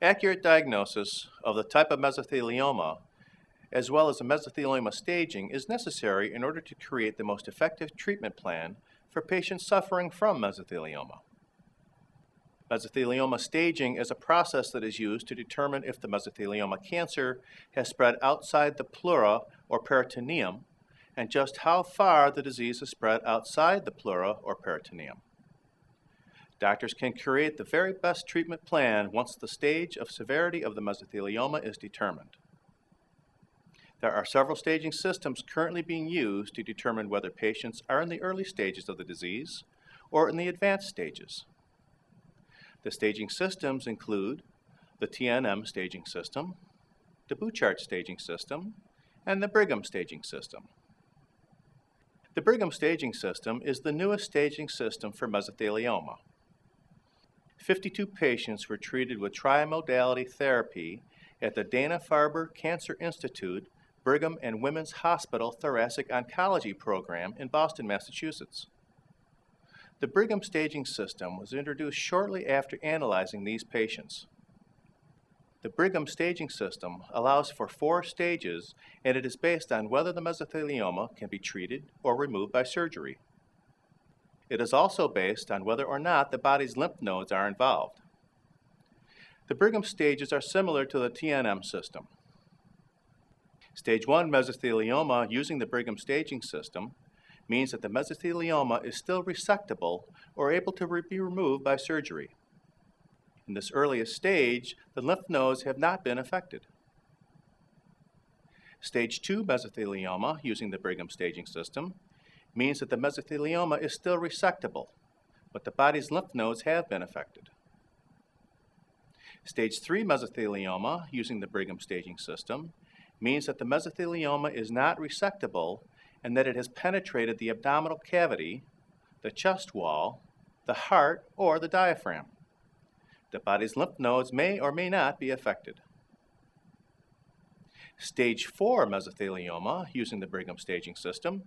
Accurate diagnosis of the type of mesothelioma, as well as the mesothelioma staging, is necessary in order to create the most effective treatment plan for patients suffering from mesothelioma. Mesothelioma staging is a process that is used to determine if the mesothelioma cancer has spread outside the pleura or peritoneum and just how far the disease has spread outside the pleura or peritoneum. Doctors can create the very best treatment plan once the stage of severity of the mesothelioma is determined. There are several staging systems currently being used to determine whether patients are in the early stages of the disease or in the advanced stages. The staging systems include the TNM staging system, the Bouchard staging system, and the Brigham staging system. The Brigham staging system is the newest staging system for mesothelioma. 52 patients were treated with trimodality therapy at the Dana-Farber Cancer Institute, Brigham and Women's Hospital Thoracic Oncology Program in Boston, Massachusetts. The Brigham staging system was introduced shortly after analyzing these patients. The Brigham staging system allows for 4 stages, and it is based on whether the mesothelioma can be treated or removed by surgery. It is also based on whether or not the body's lymph nodes are involved. The Brigham stages are similar to the TNM system. Stage 1 mesothelioma using the Brigham staging system means that the mesothelioma is still resectable or able to be removed by surgery. In this earliest stage, the lymph nodes have not been affected. Stage 2 mesothelioma using the Brigham staging system means that the mesothelioma is still resectable, but the body's lymph nodes have been affected. Stage 3 mesothelioma using the Brigham staging system means that the mesothelioma is not resectable and that it has penetrated the abdominal cavity, the chest wall, the heart, or the diaphragm. The body's lymph nodes may or may not be affected. Stage 4 mesothelioma using the Brigham staging system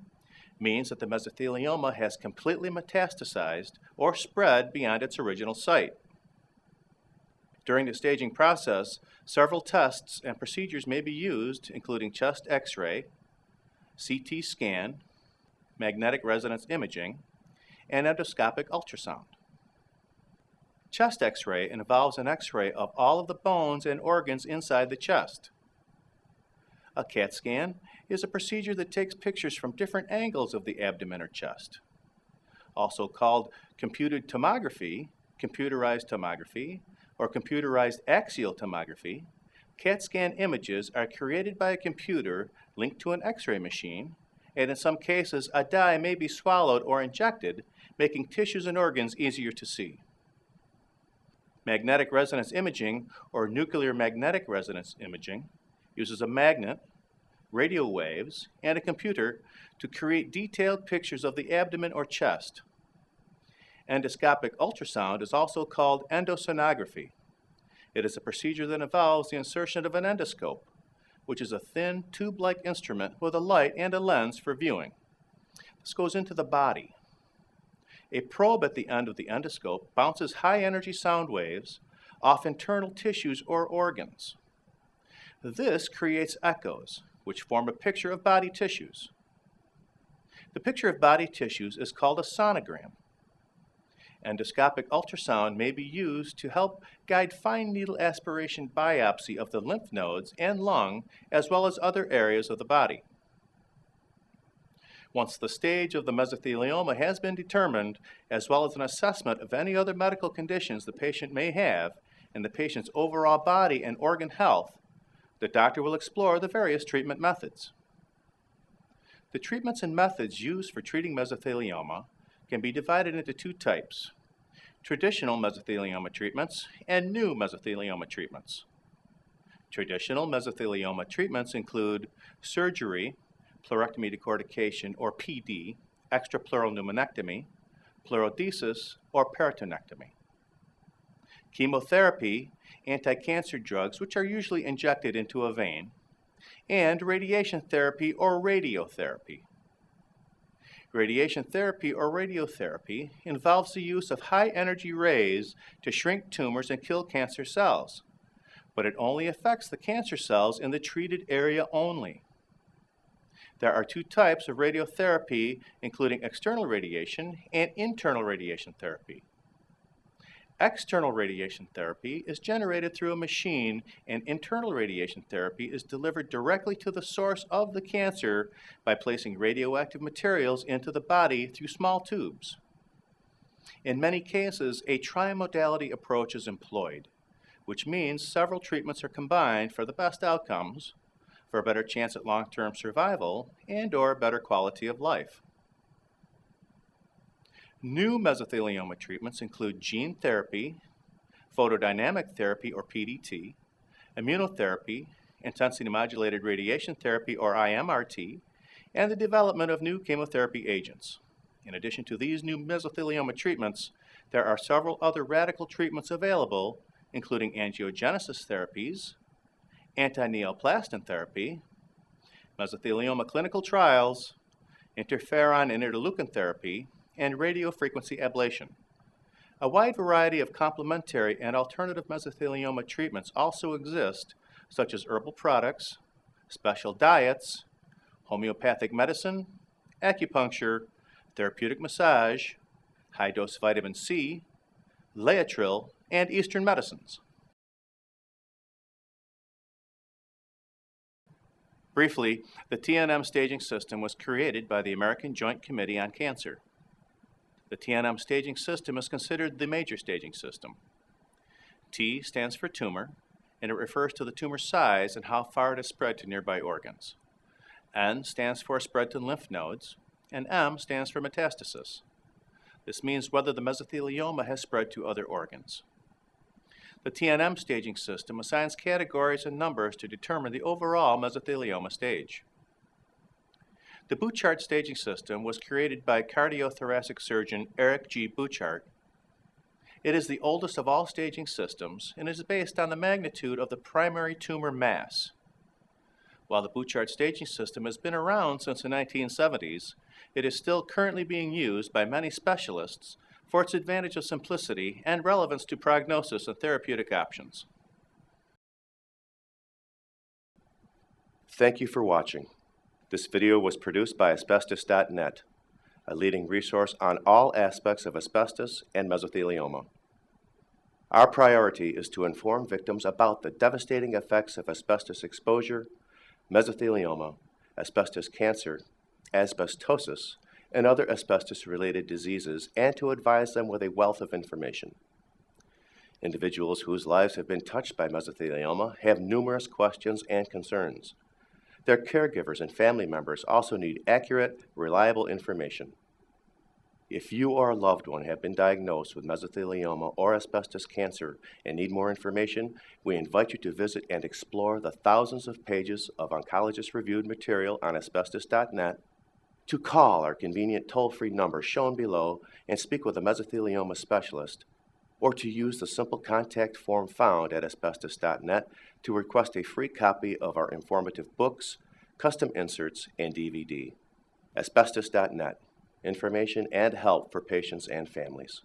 means that the mesothelioma has completely metastasized or spread beyond its original site. During the staging process, several tests and procedures may be used, including chest X-ray, CT scan, magnetic resonance imaging, and endoscopic ultrasound. Chest X-ray involves an X-ray of all of the bones and organs inside the chest. A CAT scan is a procedure that takes pictures from different angles of the abdomen or chest. Also called computed tomography, computerized tomography, or computerized axial tomography, CAT scan images are created by a computer linked to an X-ray machine, and in some cases a dye may be swallowed or injected, making tissues and organs easier to see. Magnetic resonance imaging, or nuclear magnetic resonance imaging, uses a magnet, radio waves, and a computer to create detailed pictures of the abdomen or chest. Endoscopic ultrasound is also called endosonography. It is a procedure that involves the insertion of an endoscope, which is a thin tube-like instrument with a light and a lens for viewing. This goes into the body. A probe at the end of the endoscope bounces high-energy sound waves off internal tissues or organs. This creates echoes, which form a picture of body tissues. The picture of body tissues is called a sonogram. Endoscopic ultrasound may be used to help guide fine needle aspiration biopsy of the lymph nodes and lung, as well as other areas of the body. Once the stage of the mesothelioma has been determined, as well as an assessment of any other medical conditions the patient may have, and the patient's overall body and organ health, the doctor will explore the various treatment methods. The treatments and methods used for treating mesothelioma can be divided into 2 types: traditional mesothelioma treatments and new mesothelioma treatments. Traditional mesothelioma treatments include surgery, pleurectomy decortication or PD, extrapleural pneumonectomy, pleurodesis, or peritonectomy. Chemotherapy, anti-cancer drugs, which are usually injected into a vein, and radiation therapy or radiotherapy. Radiation therapy or radiotherapy involves the use of high-energy rays to shrink tumors and kill cancer cells. but it only affects the cancer cells in the treated area only. There are two types of radiotherapy, including external radiation and internal radiation therapy. External radiation therapy is generated through a machine, and internal radiation therapy is delivered directly to the source of the cancer by placing radioactive materials into the body through small tubes. In many cases, a trimodality approach is employed, which means several treatments are combined for the best outcomes, for a better chance at long-term survival, and/or better quality of life. New mesothelioma treatments include gene therapy, photodynamic therapy or PDT, immunotherapy, intensity modulated radiation therapy or IMRT, and the development of new chemotherapy agents. In addition to these new mesothelioma treatments, there are several other radical treatments available, including angiogenesis therapies, anti-neoplastin therapy, mesothelioma clinical trials, interferon and interleukin therapy, and radiofrequency ablation. A wide variety of complementary and alternative mesothelioma treatments also exist, such as herbal products, special diets, homeopathic medicine, acupuncture, therapeutic massage, high-dose vitamin C, Laetrile, and Eastern medicines. Briefly, the TNM staging system was created by the American Joint Committee on Cancer. The TNM staging system is considered the major staging system. T stands for tumor, and it refers to the tumor size and how far it has spread to nearby organs. N stands for spread to lymph nodes, and M stands for metastasis. This means whether the mesothelioma has spread to other organs. The TNM staging system assigns categories and numbers to determine the overall mesothelioma stage. The Bouchard staging system was created by cardiothoracic surgeon Eric G. Bouchard. It is the oldest of all staging systems and is based on the magnitude of the primary tumor mass. While the Bouchard staging system has been around since the 1970s, it is still currently being used by many specialists for its advantage of simplicity and relevance to prognosis and therapeutic options. Thank you for watching. This video was produced by Asbestos.Net, a leading resource on all aspects of asbestos and mesothelioma. Our priority is to inform victims about the devastating effects of asbestos exposure, mesothelioma, asbestos cancer, asbestosis, and other asbestos-related diseases, and to advise them with a wealth of information. Individuals whose lives have been touched by mesothelioma have numerous questions and concerns. Their caregivers and family members also need accurate, reliable information. If you or a loved one have been diagnosed with mesothelioma or asbestos cancer and need more information, we invite you to visit and explore the thousands of pages of oncologist-reviewed material on Asbestos.net, to call our convenient toll-free number shown below and speak with a mesothelioma specialist, or to use the simple contact form found at Asbestos.net to request a free copy of our informative books, custom inserts, and DVD. Asbestos.net, information and help for patients and families.